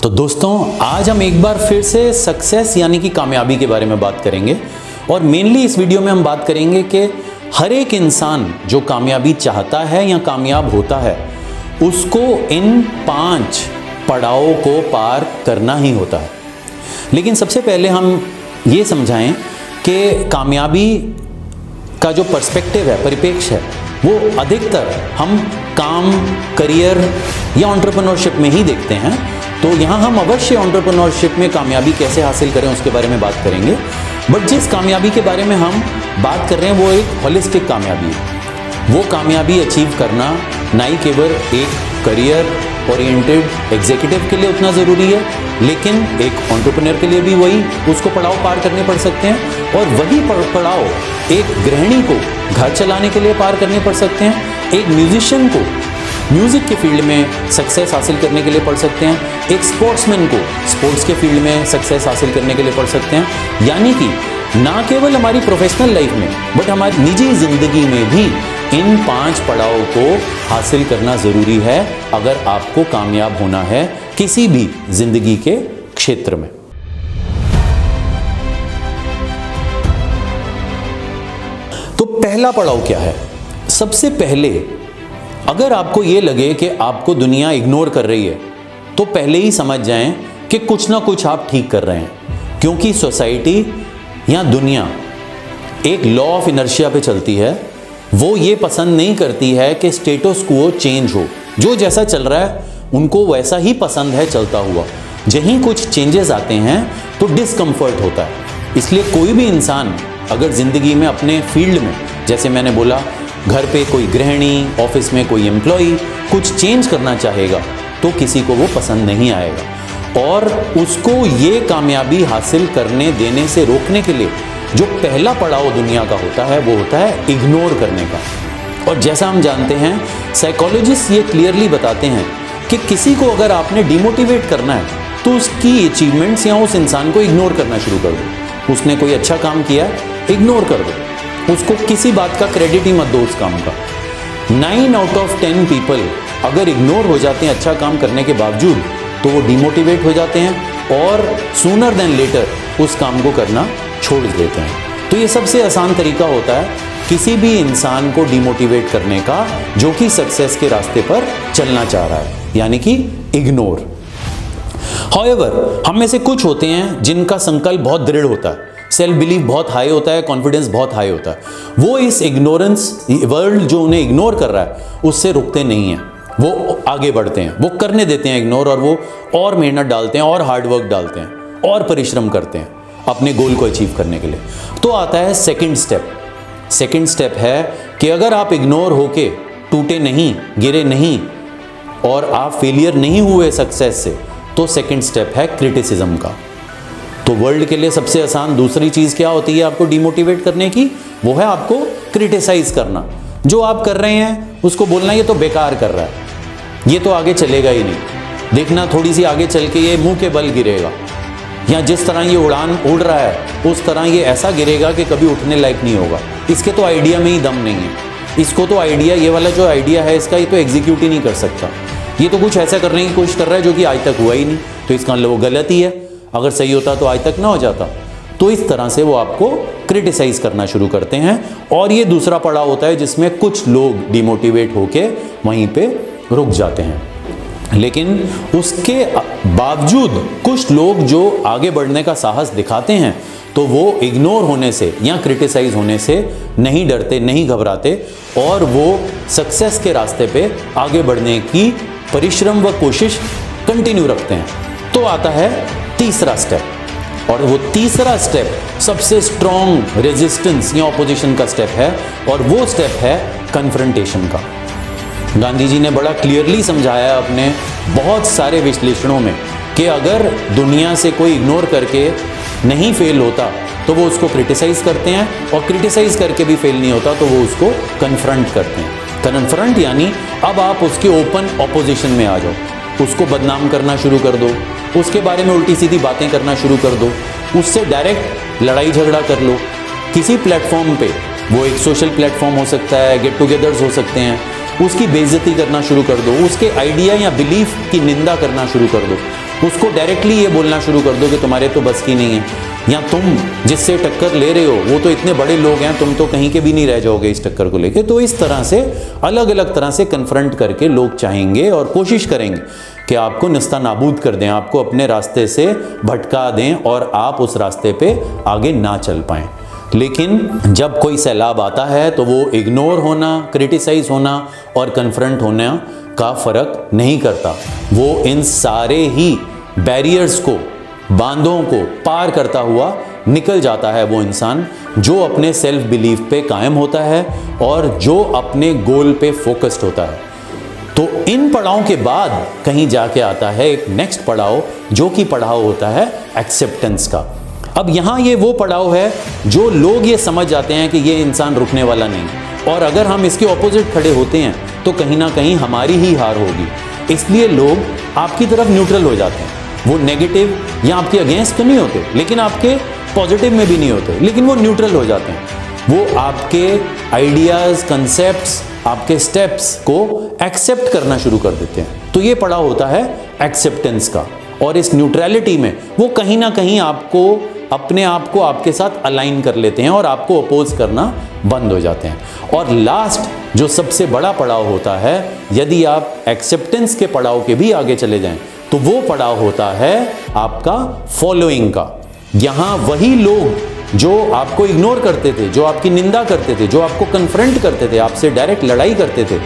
तो दोस्तों आज हम एक बार फिर से सक्सेस यानी कि कामयाबी के बारे में बात करेंगे और मेनली इस वीडियो में हम बात करेंगे कि हर एक इंसान जो कामयाबी चाहता है या कामयाब होता है उसको इन 5 पड़ावों को पार करना ही होता है। लेकिन सबसे पहले हम ये समझाएं कि कामयाबी का जो पर्सपेक्टिव है, परिप्रेक्ष्य है, वो अधिकतर हम काम, करियर या एंटरप्रेन्योरशिप में ही देखते हैं। तो यहाँ हम अवश्य एंटरप्रेन्योरशिप में कामयाबी कैसे हासिल करें उसके बारे में बात करेंगे। बट जिस कामयाबी के बारे में हम बात कर रहे हैं वो एक होलिस्टिक कामयाबी है। वो कामयाबी अचीव करना ना ही केवल एक करियर ओरिएंटेड एग्जीक्यूटिव के लिए उतना ज़रूरी है, लेकिन एक एंटरप्रेन्योर के लिए भी वही उसको पड़ाव पार करने पड़ सकते हैं। और वही पड़ाव एक गृहिणी को घर चलाने के लिए पार करने पड़ सकते हैं, एक म्यूजिशियन को म्यूज़िक के फील्ड में सक्सेस हासिल करने के लिए पढ़ सकते हैं, एक स्पोर्ट्समैन को स्पोर्ट्स के फील्ड में सक्सेस हासिल करने के लिए पढ़ सकते हैं। यानी कि ना केवल हमारी प्रोफेशनल लाइफ में बट हमारी निजी ज़िंदगी में भी इन 5 पड़ावों को हासिल करना ज़रूरी है अगर आपको कामयाब होना है किसी भी ज़िंदगी के क्षेत्र में। तो पहला पड़ाव क्या है? सबसे पहले अगर आपको ये लगे कि आपको दुनिया इग्नोर कर रही है तो पहले ही समझ जाएं कि कुछ ना कुछ आप ठीक कर रहे हैं, क्योंकि सोसाइटी या दुनिया एक लॉ ऑफ इनर्शिया पे चलती है। वो ये पसंद नहीं करती है कि स्टेटस क्वो चेंज हो, जो जैसा चल रहा है उनको वैसा ही पसंद है चलता हुआ। जहीं कुछ चेंजेस आते हैं तो डिस्कम्फर्ट होता है। इसलिए कोई भी इंसान अगर ज़िंदगी में अपने फील्ड में, जैसे मैंने बोला, घर पे कोई गृहिणी, ऑफिस में कोई एम्प्लॉई कुछ चेंज करना चाहेगा तो किसी को वो पसंद नहीं आएगा। और उसको ये कामयाबी हासिल करने देने से रोकने के लिए जो पहला पड़ाव दुनिया का होता है वो होता है इग्नोर करने का। और जैसा हम जानते हैं, साइकोलॉजिस्ट ये क्लियरली बताते हैं कि किसी को अगर आपने डिमोटिवेट करना है तो उसकी अचीवमेंट्स या उस इंसान को इग्नोर करना शुरू कर दो। उसने कोई अच्छा काम किया, इग्नोर कर दो, उसको किसी बात का क्रेडिट ही मत दो उस काम का। 9 आउट ऑफ 10 पीपल अगर इग्नोर हो जाते हैं अच्छा काम करने के बावजूद तो वो डिमोटिवेट हो जाते हैं और सूनर देन लेटर उस काम को करना छोड़ देते हैं। तो ये सबसे आसान तरीका होता है किसी भी इंसान को डिमोटिवेट करने का जो कि सक्सेस के रास्ते पर चलना चाह रहा है, यानी कि इग्नोर। हाउएवर, हम में से कुछ होते हैं जिनका संकल्प बहुत दृढ़ होता है, सेल्फ बिलीफ बहुत हाई होता है, कॉन्फिडेंस बहुत हाई होता है। वो इस इग्नोरेंस वर्ल्ड जो उन्हें इग्नोर कर रहा है उससे रुकते नहीं हैं, वो आगे बढ़ते हैं, वो करने देते हैं इग्नोर, और वो और मेहनत डालते हैं और हार्ड वर्क डालते हैं और परिश्रम करते हैं अपने गोल को अचीव करने के लिए। तो आता है सेकंड स्टेप। सेकंड स्टेप है कि अगर आप इग्नोर होके टूटे नहीं, गिरे नहीं और आप फेलियर नहीं हुए सक्सेस से, तो सेकंड स्टेप है क्रिटिसिज्म का। तो वर्ल्ड के लिए सबसे आसान दूसरी चीज़ क्या होती है आपको डिमोटिवेट करने की? वो है आपको क्रिटिसाइज करना। जो आप कर रहे हैं उसको बोलना ये तो बेकार कर रहा है, ये तो आगे चलेगा ही नहीं, देखना थोड़ी सी आगे चल के ये मुंह के बल गिरेगा, या जिस तरह ये उड़ान उड़ रहा है उस तरह ये ऐसा गिरेगा कि कभी उठने लायक नहीं होगा, इसके तो आइडिया में ही दम नहीं है, इसको तो आइडिया, ये वाला जो आइडिया है इसका, ये तो एग्जीक्यूट ही नहीं कर सकता, ये तो कुछ ऐसा करने की कोशिश कर रहा है जो कि आज तक हुआ ही नहीं, तो इसका मतलब वो गलत ही है, अगर सही होता तो आज तक ना हो जाता। तो इस तरह से वो आपको क्रिटिसाइज करना शुरू करते हैं। और ये दूसरा पड़ाव होता है जिसमें कुछ लोग डिमोटिवेट होके वहीं पे रुक जाते हैं। लेकिन उसके बावजूद कुछ लोग जो आगे बढ़ने का साहस दिखाते हैं तो वो इग्नोर होने से या क्रिटिसाइज होने से नहीं डरते, नहीं घबराते, और वो सक्सेस के रास्ते पे आगे बढ़ने की परिश्रम व कोशिश कंटिन्यू रखते हैं। तो आता है तीसरा स्टेप, और वो तीसरा स्टेप सबसे स्ट्रॉन्ग रेजिस्टेंस या ऑपोजिशन का स्टेप है, और वो स्टेप है कन्फ्रंटेशन का। गांधी जी ने बड़ा क्लियरली समझाया है अपने बहुत सारे विश्लेषणों में कि अगर दुनिया से कोई इग्नोर करके नहीं फेल होता तो वो उसको क्रिटिसाइज करते हैं, और क्रिटिसाइज करके भी फेल नहीं होता तो वो उसको कन्फ्रंट करते हैं। कन्फ्रंट यानी अब आप उसके ओपन ऑपोजिशन में आ जाओ, उसको बदनाम करना शुरू कर दो, उसके बारे में उल्टी सीधी बातें करना शुरू कर दो, उससे डायरेक्ट लड़ाई झगड़ा कर लो किसी प्लेटफॉर्म पे। वो एक सोशल प्लेटफॉर्म हो सकता है, गेट टुगेदर्स हो सकते हैं, उसकी बेइज्जती करना शुरू कर दो, उसके आइडिया या बिलीफ की निंदा करना शुरू कर दो, उसको डायरेक्टली ये बोलना शुरू कर दो कि तुम्हारे तो बस की नहीं है, या तुम जिससे टक्कर ले रहे हो वो तो इतने बड़े लोग हैं, तुम तो कहीं के भी नहीं रह जाओगे इस टक्कर को लेके। तो इस तरह से अलग अलग तरह से कन्फ्रंट करके लोग चाहेंगे और कोशिश करेंगे कि आपको निस्ता नाबूद कर दें, आपको अपने रास्ते से भटका दें और आप उस रास्ते पे आगे ना चल पाएं। लेकिन जब कोई सैलाब आता है तो वो इग्नोर होना, क्रिटिसाइज होना और कन्फ्रंट होना का फ़र्क नहीं करता। वो इन सारे ही बैरियर्स को, बांधों को पार करता हुआ निकल जाता है वो इंसान जो अपने सेल्फ बिलीफ पे कायम होता है और जो अपने गोल पे फोकस्ड होता है। तो इन पड़ावों के बाद कहीं जाके आता है एक नेक्स्ट पड़ाव, जो कि पड़ाव होता है एक्सेप्टेंस का। अब यहाँ ये वो पड़ाव है जो लोग ये समझ जाते हैं कि ये इंसान रुकने वाला नहीं, और अगर हम इसके ऑपोजिट खड़े होते हैं तो कहीं ना कहीं हमारी ही हार होगी। इसलिए लोग आपकी तरफ न्यूट्रल हो जाते हैं, वो नेगेटिव या आपके अगेंस्ट तो नहीं होते, लेकिन आपके पॉजिटिव में भी नहीं होते, लेकिन वो न्यूट्रल हो जाते हैं। वो आपके आइडियाज़, कंसेप्ट्स, आपके स्टेप्स को एक्सेप्ट करना शुरू कर देते हैं। तो ये पड़ाव होता है एक्सेप्टेंस का, और इस न्यूट्रलिटी में वो कहीं ना कहीं आपको, अपने आप को आपके साथ अलाइन कर लेते हैं और आपको अपोज करना बंद हो जाते हैं। और लास्ट जो सबसे बड़ा पड़ाव होता है, यदि आप एक्सेप्टेंस के पड़ाव के भी आगे चले जाएं, तो वो पड़ाव होता है आपका फॉलोइंग का। यहाँ वही लोग जो आपको इग्नोर करते थे, जो आपकी निंदा करते थे, जो आपको कन्फ्रंट करते थे, आपसे डायरेक्ट लड़ाई करते थे,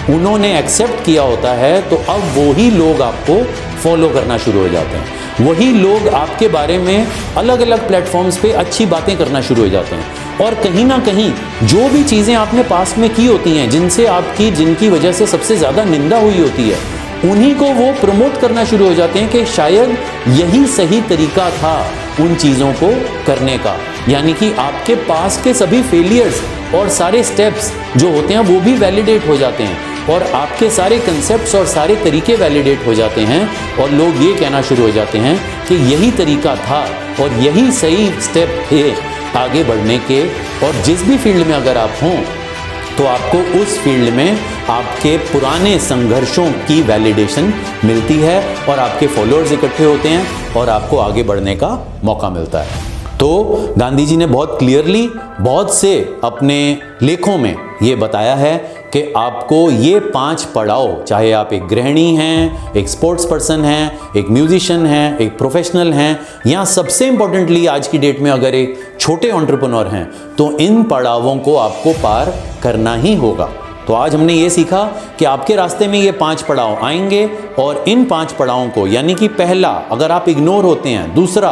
उन्होंने एक्सेप्ट किया होता है, तो अब वही लोग आपको फॉलो करना शुरू हो जाते हैं। वही लोग आपके बारे में अलग अलग प्लेटफॉर्म्स पे अच्छी बातें करना शुरू हो जाते हैं, और कहीं ना कहीं जो भी चीज़ें आपने पास्ट में की होती हैं, जिनसे आपकी, जिनकी वजह से सबसे ज़्यादा निंदा हुई होती है, उन्हीं को वो प्रमोट करना शुरू हो जाते हैं कि शायद यही सही तरीका था उन चीज़ों को करने का। यानी कि आपके पास के सभी फेलियर्स और सारे स्टेप्स जो होते हैं वो भी वैलिडेट हो जाते हैं, और आपके सारे कंसेप्ट्स और सारे तरीके वैलिडेट हो जाते हैं, और लोग ये कहना शुरू हो जाते हैं कि यही तरीका था और यही सही स्टेप थे आगे बढ़ने के। और जिस भी फील्ड में अगर आप हों तो आपको उस फील्ड में आपके पुराने संघर्षों की वैलिडेशन मिलती है, और आपके फॉलोअर्स इकट्ठे होते हैं और आपको आगे बढ़ने का मौका मिलता है। तो गांधी जी ने बहुत क्लियरली बहुत से अपने लेखों में ये बताया है कि आपको ये 5 पड़ाव, चाहे आप एक गृहिणी हैं, एक स्पोर्ट्स पर्सन हैं, एक म्यूजिशियन हैं, एक प्रोफेशनल हैं, या सबसे इंपॉर्टेंटली आज की डेट में अगर एक छोटे एंटरप्रेन्योर हैं, तो इन पड़ावों को आपको पार करना ही होगा। तो आज हमने ये सीखा कि आपके रास्ते में ये 5 पड़ाव आएंगे, और इन 5 पड़ावों को, यानी कि पहला, अगर आप इग्नोर होते हैं, दूसरा,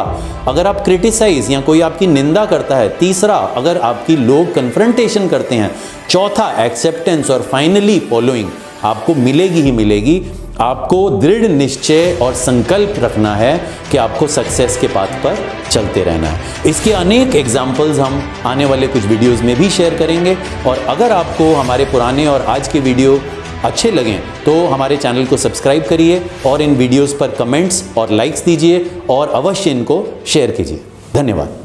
अगर आप क्रिटिसाइज या कोई आपकी निंदा करता है, तीसरा, अगर आपकी लोग कन्फ्रंटेशन करते हैं, चौथा एक्सेप्टेंस, और फाइनली फॉलोइंग आपको मिलेगी ही मिलेगी। आपको दृढ़ निश्चय और संकल्प रखना है कि आपको सक्सेस के पाथ पर चलते रहना है। इसके अनेक एग्जाम्पल्स हम आने वाले कुछ वीडियोस में भी शेयर करेंगे, और अगर आपको हमारे पुराने और आज के वीडियो अच्छे लगें तो हमारे चैनल को सब्सक्राइब करिए, और इन वीडियोस पर कमेंट्स और लाइक्स दीजिए, और अवश्य इनको शेयर कीजिए। धन्यवाद।